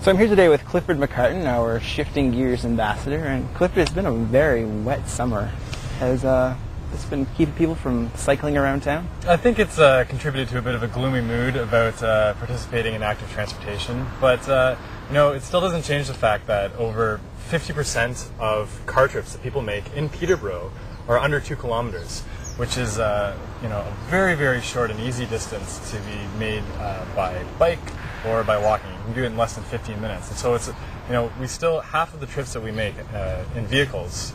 So I'm here today with Clifford McCartan, our Shifting Gears ambassador, and Clifford, it's been a very wet summer. Has this been keeping people from cycling around town? I think it's contributed to a bit of a gloomy mood about participating in active transportation, but it still doesn't change the fact that over 50% of car trips that people make in Peterborough are under 2 kilometers, which is a very, very short and easy distance to be made by bike or by walking. You can do it in less than 15 minutes. And so it's, we still, half of the trips that we make in vehicles,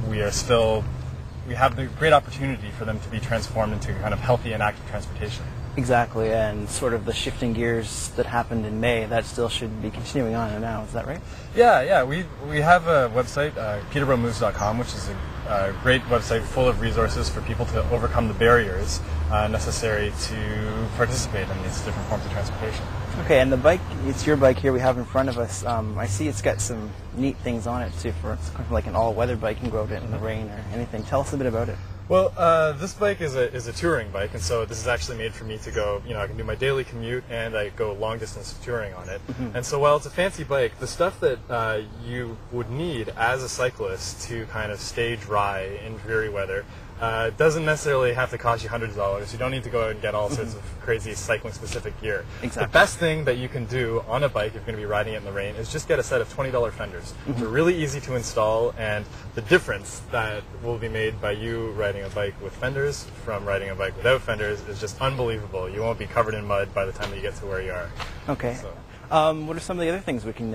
we have the great opportunity for them to be transformed into kind of healthy and active transportation. Exactly, and sort of the shifting gears that happened in May, that still should be continuing on now, is that right? Yeah. We have a website, peterboromoves.com, which is a great website full of resources for people to overcome the barriers necessary to participate in these different forms of transportation. Okay, and the bike, it's your bike here we have in front of us. I see it's got some neat things on it too. It's kind of like an all-weather bike. You can go out in the rain or anything. Tell us a bit about it. Well, this bike is a touring bike, and so this is actually made for me to go, I can do my daily commute and I go long distance touring on it. Mm-hmm. And so while it's a fancy bike, the stuff that you would need as a cyclist to kind of stay dry in dreary weather doesn't necessarily have to cost you hundreds of dollars. You don't need to go out and get all sorts of crazy cycling-specific gear. Exactly. The best thing that you can do on a bike if you're going to be riding it in the rain is just get a set of $20 fenders. Mm-hmm. They're really easy to install, and the difference that will be made by you riding a bike with fenders from riding a bike without fenders is just unbelievable. You won't be covered in mud by the time that you get to where you are. Okay. So. What are some of the other things we can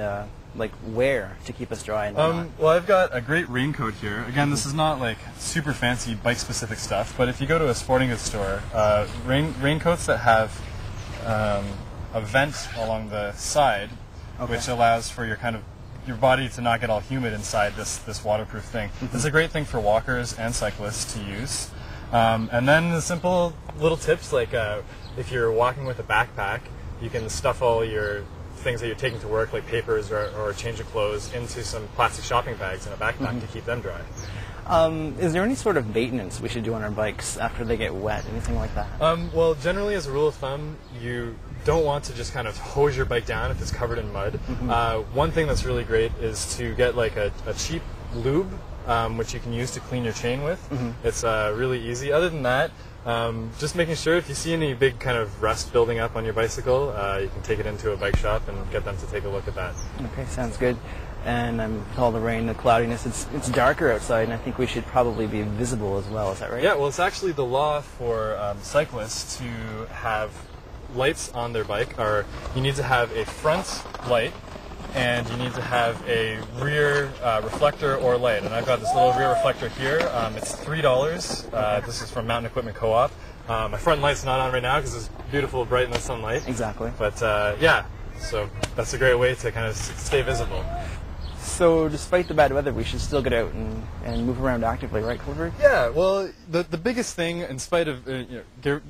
wear to keep us dry? And well, I've got a great raincoat here. Again, this is not like super fancy bike-specific stuff, but if you go to a sporting goods store, raincoats that have a vent along the side, okay, which allows for your body to not get all humid inside this waterproof thing. Mm-hmm. It's a great thing for walkers and cyclists to use. And then the simple little tips, like if you're walking with a backpack, you can stuff all your things that you're taking to work, like papers or a change of clothes, into some plastic shopping bags in a backpack, mm-hmm, to keep them dry. Is there any sort of maintenance we should do on our bikes after they get wet, anything like that? Well, generally, as a rule of thumb, you don't want to just kind of hose your bike down if it's covered in mud. Mm-hmm. One thing that's really great is to get like a cheap lube, which you can use to clean your chain with. Mm-hmm. It's really easy. Other than that, just making sure if you see any big kind of rust building up on your bicycle, you can take it into a bike shop and get them to take a look at that. Okay, sounds good. And with all the rain, the cloudiness, it's darker outside, and I think we should probably be visible as well. Is that right? Yeah, well, it's actually the law for cyclists to have lights on their bike. Or you need to have a front light, and you need to have a rear reflector or light. And I've got this little rear reflector here. It's $3. This is from Mountain Equipment Co-op. My front light's not on right now because it's beautiful, bright in the sunlight. Exactly. But yeah, so that's a great way to kind of stay visible. So despite the bad weather, we should still get out and move around actively, right, Clifford? Yeah, well, the biggest thing, in spite of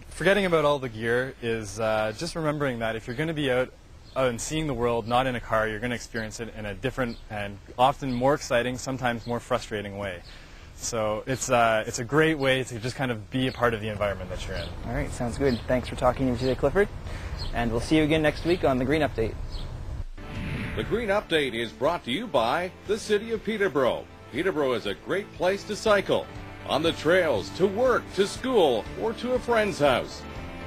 forgetting about all the gear, is just remembering that if you're going to be out and seeing the world not in a car, you're going to experience it in a different and often more exciting, sometimes more frustrating way. So it's a great way to just kind of be a part of the environment that you're in. All right, sounds good. Thanks for talking to me today, Clifford. And we'll see you again next week on The Green Update. The Green Update is brought to you by the City of Peterborough. Peterborough is a great place to cycle. On the trails, to work, to school, or to a friend's house.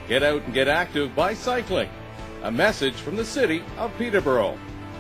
Get out and get active by cycling. A message from the City of Peterborough.